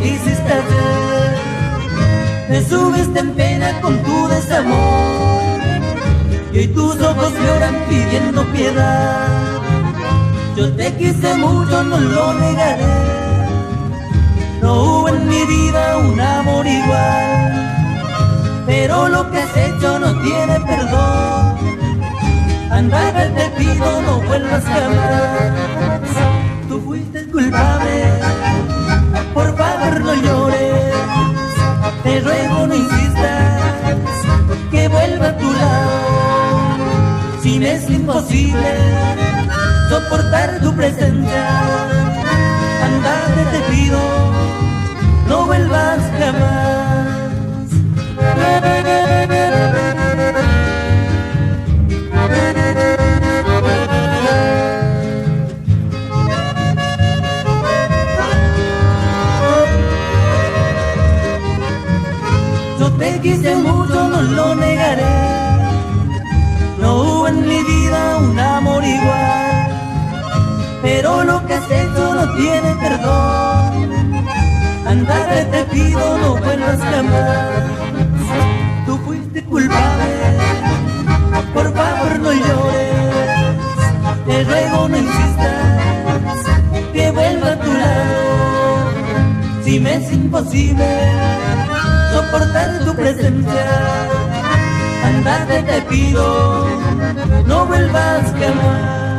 que hiciste ayer. Me subiste en pena con tu desamor y hoy tus ojos lloran pidiendo piedad. Yo te quise mucho, no lo negaré. No hubo en mi vida un amor igual, pero lo que has hecho no tiene perdón. Andate, te pido, no vuelvas jamás. Tú fuiste el culpable, por favor no llores. Te ruego no insistas, que vuelva a tu lado. Si me es imposible soportar tu presencia, andate, te pido, no vuelvas jamás. Yo te quise mucho, no lo negaré. No hubo en mi vida un amor igual, pero lo que has hecho no tiene perdón. Andate, te pido, no vuelvas jamás. Tú fuiste culpable, por favor no llores. Te ruego no insistas, que vuelva a tu lado. Si me es imposible soportar tu presencia, andate, te pido, no vuelvas jamás.